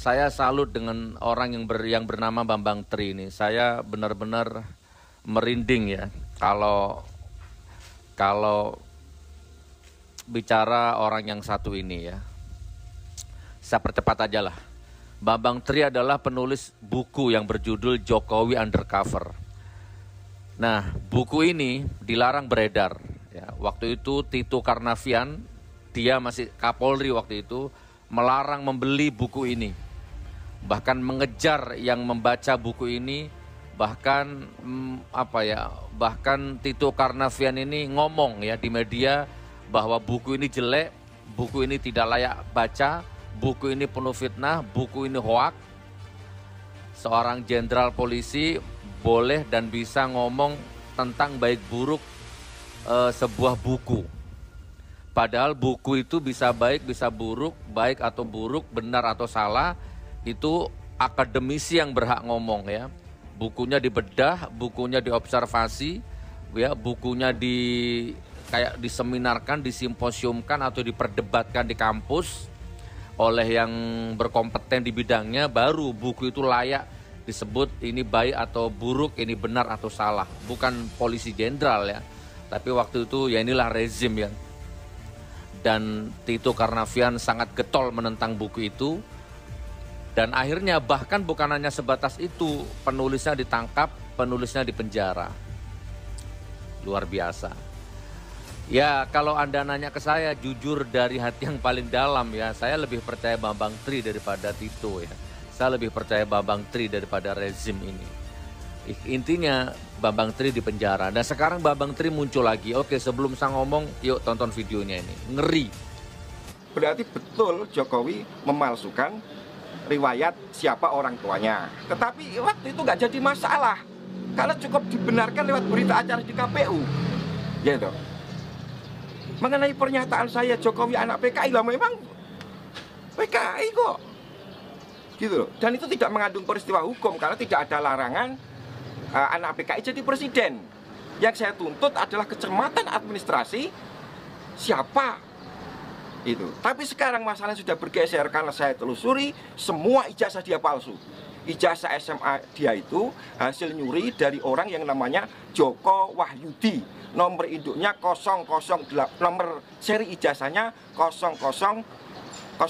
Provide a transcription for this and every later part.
Saya salut dengan orang yang bernama Bambang Tri ini. Saya benar-benar merinding ya kalau kalau bicara orang yang satu ini ya. Saya percepat aja lah. Bambang Tri adalah penulis buku yang berjudul Jokowi Undercover. Nah, buku ini dilarang beredar. Ya, waktu itu Tito Karnavian, dia masih Kapolri waktu itu, melarang membeli buku ini. Bahkan mengejar yang membaca buku ini, bahkan bahkan Tito Karnavian ini ngomong ya di media bahwa buku ini jelek, buku ini tidak layak baca, buku ini penuh fitnah, buku ini hoak. Seorang jenderal polisi boleh dan bisa ngomong tentang baik buruk sebuah buku. Padahal buku itu bisa baik, bisa buruk, baik atau buruk, benar atau salah, itu akademisi yang berhak ngomong ya. Bukunya dibedah, bukunya diobservasi, ya, bukunya kayak diseminarkan, disimposiumkan atau diperdebatkan di kampus oleh yang berkompeten di bidangnya, baru buku itu layak disebut ini baik atau buruk, ini benar atau salah. Bukan polisi jenderal ya, tapi waktu itu ya inilah rezim ya. Dan Tito Karnavian sangat getol menentang buku itu. Dan akhirnya bahkan bukan hanya sebatas itu, penulisnya ditangkap, penulisnya dipenjara. Luar biasa. Ya kalau Anda nanya ke saya, jujur dari hati yang paling dalam ya, saya lebih percaya Bambang Tri daripada Tito ya. Saya lebih percaya Bambang Tri daripada rezim ini. Intinya Bambang Tri di penjara. Dan sekarang Bambang Tri muncul lagi. Oke, sebelum saya ngomong, yuk tonton videonya ini. Ngeri. Berarti betul Jokowi memalsukan riwayat siapa orang tuanya. Tetapi waktu itu nggak jadi masalah. Karena cukup dibenarkan lewat berita acara di KPU. Gitu. Mengenai pernyataan saya Jokowi anak PKI, lah memang PKI kok. Gitu loh. Dan itu tidak mengandung peristiwa hukum karena tidak ada larangan anak PKI jadi presiden. Yang saya tuntut adalah kecermatan administrasi siapa itu. Tapi sekarang masalahnya sudah bergeser karena saya telusuri semua ijazah dia palsu. Ijazah SMA dia itu hasil nyuri dari orang yang namanya Joko Wahyudi. Nomor induknya 008, nomor seri ijazahnya 0008112.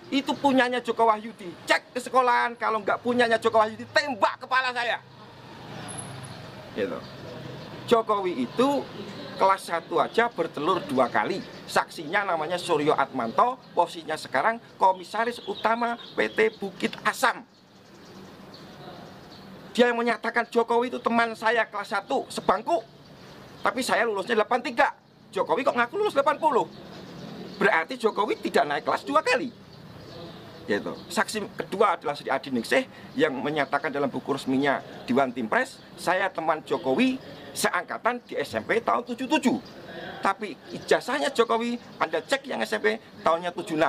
Itu punyanya Joko Wahyudi. Cek ke sekolahan, kalau nggak punyanya Joko Wahyudi, tembak kepala saya. Gitu. Jokowi itu kelas 1 aja bertelur 2 kali. Saksinya namanya Suryo Atmanto, posisinya sekarang komisaris utama PT Bukit Asam. Dia yang menyatakan Jokowi itu teman saya kelas 1 sebangku. Tapi saya lulusnya 83. Jokowi kok ngaku lulus 80. Berarti Jokowi tidak naik kelas 2 kali. Gitu. Saksi kedua adalah Sri Adi Ningsih yang menyatakan dalam buku resminya di One Team Press, saya teman Jokowi seangkatan di SMP tahun 77. Tapi ijazahnya Jokowi, Anda cek yang SMP tahunnya 76.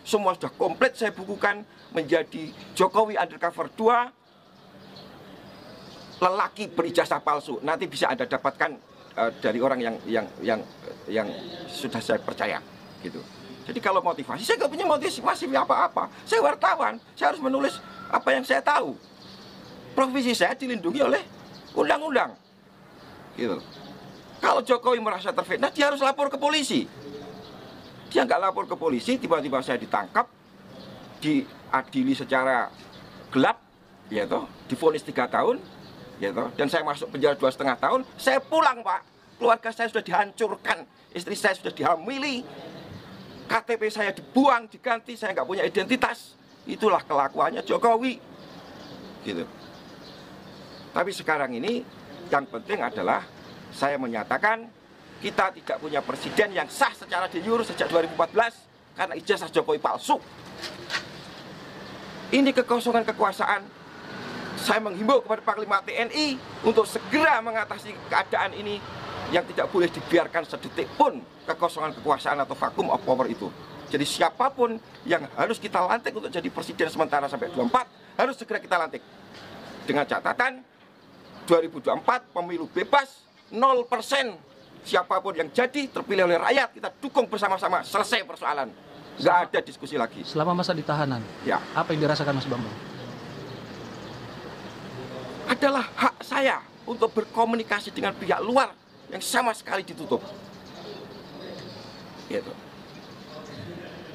Semua sudah komplit saya bukukan menjadi Jokowi Undercover 2, lelaki berijazah palsu. Nanti bisa Anda dapatkan dari orang yang sudah saya percaya gitu. Jadi kalau motivasi, saya nggak punya motivasi apa-apa. Saya wartawan, saya harus menulis apa yang saya tahu. Profesi saya dilindungi oleh undang-undang gitu. Kalau Jokowi merasa terfitnah, dia harus lapor ke polisi. Dia nggak lapor ke polisi, tiba-tiba saya ditangkap, diadili secara gelap, ya toh, divonis 3 tahun, ya toh, dan saya masuk penjara 2,5 tahun. Saya pulang, Pak. Keluarga saya sudah dihancurkan, istri saya sudah dihamili, KTP saya dibuang, diganti, saya nggak punya identitas. Itulah kelakuannya Jokowi, gitu. Tapi sekarang ini yang penting adalah saya menyatakan kita tidak punya presiden yang sah secara de jure sejak 2014 karena ijazah Jokowi palsu. Ini kekosongan kekuasaan. Saya menghimbau kepada Panglima TNI untuk segera mengatasi keadaan ini yang tidak boleh dibiarkan sedetik pun kekosongan kekuasaan atau vacuum of power itu. Jadi siapapun yang harus kita lantik untuk jadi presiden sementara sampai 24 harus segera kita lantik. Dengan catatan 2024 pemilu bebas 0%. Siapapun yang jadi terpilih oleh rakyat kita dukung bersama-sama, selesai persoalan. Nggak ada diskusi lagi. Selama masa di tahanan, Ya, apa yang dirasakan Mas Bambang? adalah hak saya untuk berkomunikasi dengan pihak luar yang sama sekali ditutup. Gitu.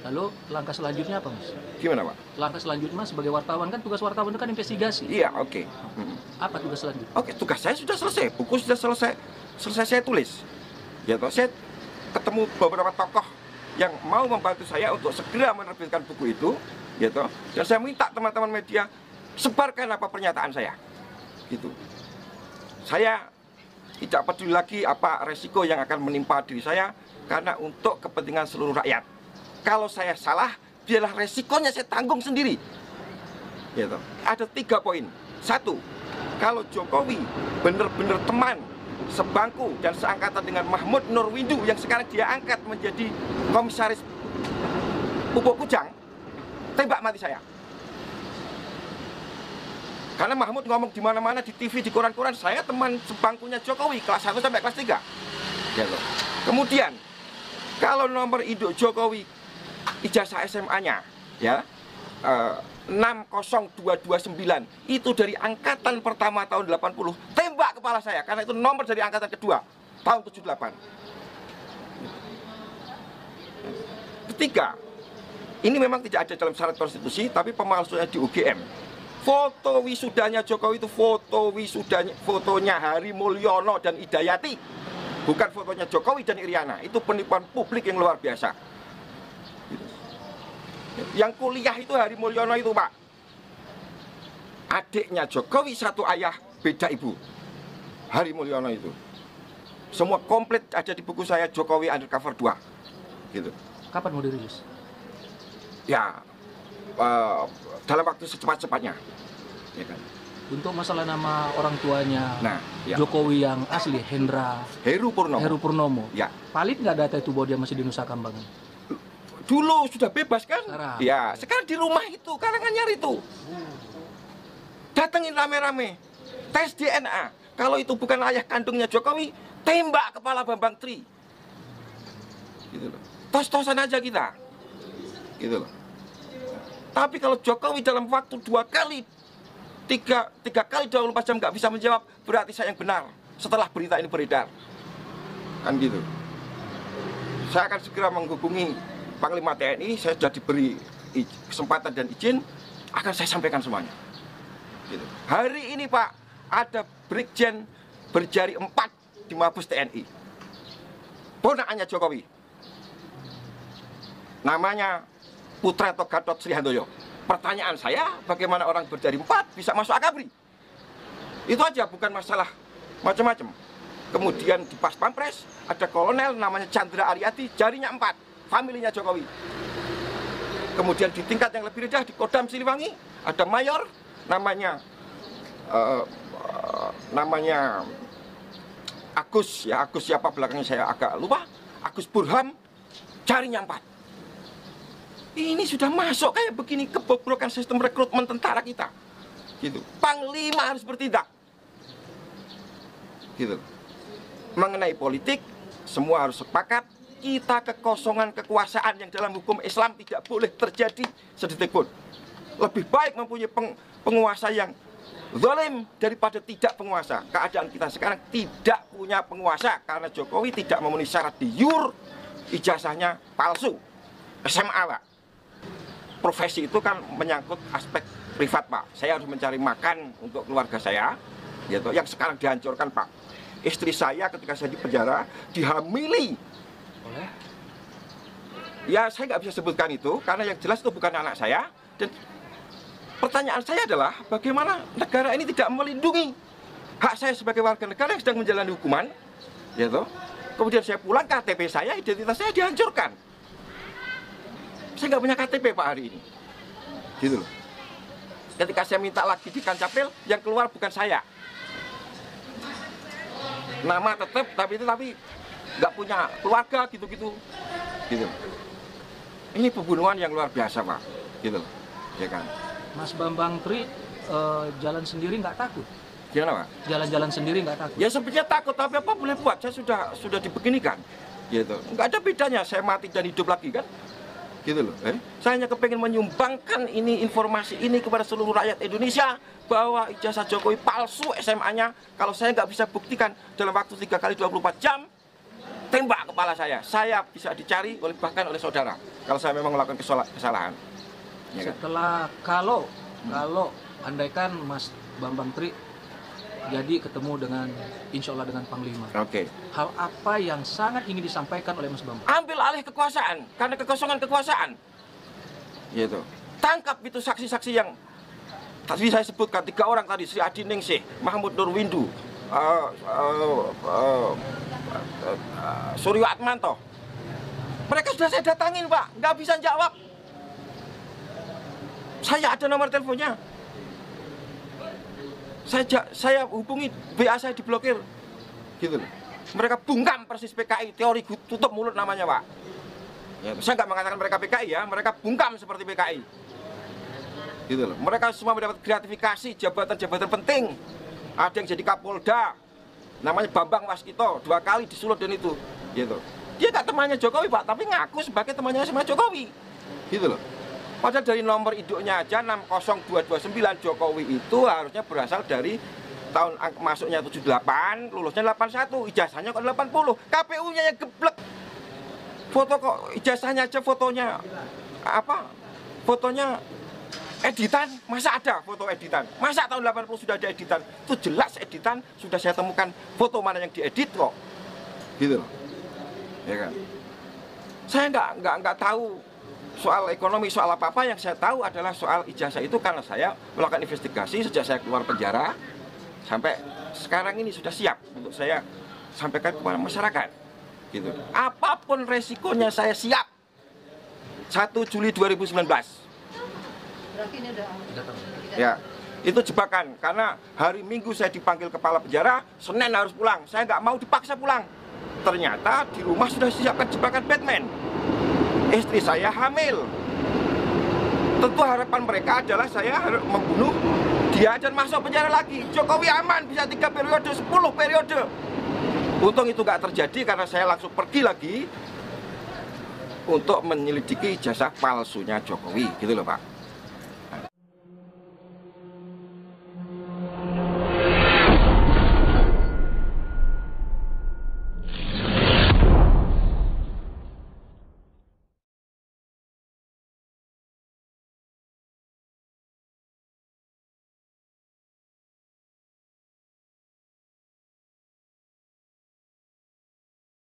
Lalu langkah selanjutnya apa, Mas? Gimana, Pak? Langkah selanjutnya Mas sebagai wartawan, kan tugas wartawan itu kan investigasi. Iya, oke. Apa tugas selanjutnya? Oke, tugas saya sudah selesai. Buku sudah selesai saya tulis. Ya, toh, saya ketemu beberapa tokoh yang mau membantu saya untuk segera menerbitkan buku itu, ya toh. Dan saya minta teman-teman media sebarkan apa pernyataan saya. Gitu. Saya tidak peduli lagi apa resiko yang akan menimpa diri saya karena untuk kepentingan seluruh rakyat. Kalau saya salah, biarlah resikonya saya tanggung sendiri. Ya toh. Ada 3 poin. 1, kalau Jokowi benar-benar teman sebangku dan seangkatan dengan Mahmud Nurwindu yang sekarang dia angkat menjadi komisaris Pupuk Kujang, tembak mati saya. Karena Mahmud ngomong di mana-mana, di TV, di koran-koran, saya teman sebangkunya Jokowi kelas 1 sampai kelas 3. Ya loh. Kemudian kalau nomor induk Jokowi ijazah SMA-nya ya 60229 itu dari angkatan pertama tahun 80, tembak kepala saya karena itu nomor dari angkatan kedua tahun 78. Ketiga, ini memang tidak ada dalam syarat konstitusi tapi pemalsuannya di UGM. Foto wisudanya Jokowi itu fotonya Hari Mulyono dan Idayati, bukan fotonya Jokowi dan Iriana. Itu penipuan publik yang luar biasa. Yang kuliah itu Hari Mulyono itu, Pak, adiknya Jokowi satu ayah beda ibu. Hari Mulyono itu semua komplit ada di buku saya Jokowi Undercover 2 gitu. Kapan mau dirilis? Ya dalam waktu secepat-cepatnya ya kan. Untuk masalah nama orang tuanya Nah, ya. Jokowi yang asli, Heru Purnomo. Ya. Valid nggak data itu bahwa dia masih di Nusa Kambangan? Dulu sudah bebas kan? Sekarang. Ya, sekarang di rumah itu, Karanganyar itu. Datengin rame-rame. Tes DNA. Kalau itu bukan ayah kandungnya Jokowi, tembak kepala Bambang Tri. Gitu loh. Tos-tosan aja kita. Gitu loh. Tapi kalau Jokowi dalam waktu 2 kali, 3 kali 24 jam nggak bisa menjawab, berarti saya yang benar setelah berita ini beredar. Kan gitu. Saya akan segera menghubungi Panglima TNI, saya sudah diberi kesempatan dan izin, akan saya sampaikan semuanya. Gitu. Hari ini Pak, ada Brigjen berjari 4 di Mabes TNI. Ponakannya Jokowi. Namanya Putra atau Gatot Sri Handoyo. Pertanyaan saya, bagaimana orang berjari 4 bisa masuk Akabri? Itu aja, bukan masalah macam-macam. Kemudian di Pas Pampres ada kolonel namanya Chandra Aryadi, jarinya 4, familinya Jokowi. Kemudian di tingkat yang lebih rendah di Kodam Siliwangi ada mayor namanya Agus, ya Agus siapa belakangnya saya agak lupa. Agus Burham, jarinya 4. Ini sudah masuk kayak begini, kebobrokan sistem rekrutmen tentara kita. Gitu. Panglima harus bertindak. Gitu. Mengenai politik, semua harus sepakat. Kita kekosongan kekuasaan yang dalam hukum Islam tidak boleh terjadi sedetik pun. Lebih baik mempunyai penguasa yang zalim daripada tidak penguasa. Keadaan kita sekarang tidak punya penguasa karena Jokowi tidak memenuhi syarat di YUR, ijazahnya palsu, SMA, Pak. Profesi itu kan menyangkut aspek privat, Pak. Saya harus mencari makan untuk keluarga saya, gitu, yang sekarang dihancurkan, Pak. Istri saya ketika saya di penjara dihamili. Oleh? Ya, saya nggak bisa sebutkan itu karena yang jelas itu bukan anak saya. Dan pertanyaan saya adalah bagaimana negara ini tidak melindungi hak saya sebagai warga negara yang sedang menjalani hukuman, gitu. Kemudian saya pulang, KTP saya, identitas saya dihancurkan. Saya nggak punya KTP Pak hari ini, gitu loh. Ketika saya minta lagi di Kancapil, yang keluar bukan saya. Nama tetap, tapi nggak punya keluarga, gitu-gitu. Gitu. Ini pembunuhan yang luar biasa Pak, gitu loh. Ya kan. Mas Bambang Tri jalan sendiri nggak takut? Gimana Pak? Jalan-jalan sendiri nggak takut? Ya sebenarnya takut, tapi apa boleh buat? Saya sudah dibeginikan, gitu. Nggak ada bedanya saya mati dan hidup lagi kan. gitu loh. Saya hanya kepengen menyumbangkan ini informasi ini kepada seluruh rakyat Indonesia bahwa ijazah Jokowi palsu SMA-nya. Kalau saya nggak bisa buktikan dalam waktu 3 kali 24 jam, tembak kepala saya bisa dicari bahkan oleh saudara kalau saya memang melakukan kesalahan. Ya kan? Setelah kalau andaikan Mas Bambang Tri jadi ketemu dengan insya Allah dengan Panglima. Oke. Hal apa yang sangat ingin disampaikan oleh Mas Bambang? Ambil alih kekuasaan karena kekosongan kekuasaan. Gitu. Tangkap itu saksi-saksi yang tadi saya sebutkan 3 orang tadi, Sri Adiningsih, Mahmud Nurwindu, Suryo Atmanto. Mereka sudah saya datangin, Pak, nggak bisa jawab. Saya ada nomor teleponnya. Saya hubungi, BA saya diblokir, gitu loh. Mereka bungkam persis PKI, teori tutup mulut namanya, Pak. Ya, saya nggak mengatakan mereka PKI ya, mereka bungkam seperti PKI, gitu loh. Mereka semua mendapat gratifikasi jabatan-jabatan penting. Ada yang jadi Kapolda, namanya Bambang Waskito, 2 kali disulut dan itu, gitu. Dia nggak temannya Jokowi, Pak, tapi ngaku sebagai temannya sama Jokowi, gitu loh. Padahal dari nomor induknya aja 60229 Jokowi itu harusnya berasal dari tahun masuknya 78, lulusnya 81, ijazahnya kok 80, KPU-nya yang geblek. Foto kok ijazahnya aja fotonya apa? Fotonya editan, masa ada foto editan? Masa tahun 80 sudah ada editan? Itu jelas editan, sudah saya temukan foto mana yang diedit kok. Gitu loh. Ya kan? Saya nggak tahu soal ekonomi, soal apa-apa. Yang saya tahu adalah soal ijazah itu karena saya melakukan investigasi sejak saya keluar penjara sampai sekarang ini sudah siap untuk saya sampaikan kepada masyarakat. Gitu. Apapun resikonya saya siap. 1 Juli 2019. Berarti ini udah Ya, itu jebakan karena hari Minggu saya dipanggil kepala penjara, Senin harus pulang. Saya nggak mau dipaksa pulang. Ternyata di rumah sudah disiapkan jebakan Batman. Istri saya hamil. Tentu harapan mereka adalah saya harus membunuh dia dan masuk penjara lagi. Jokowi aman bisa 3 periode, 10 periode. Untung itu nggak terjadi karena saya langsung pergi lagi untuk menyelidiki ijazah palsunya Jokowi, gitu loh Pak.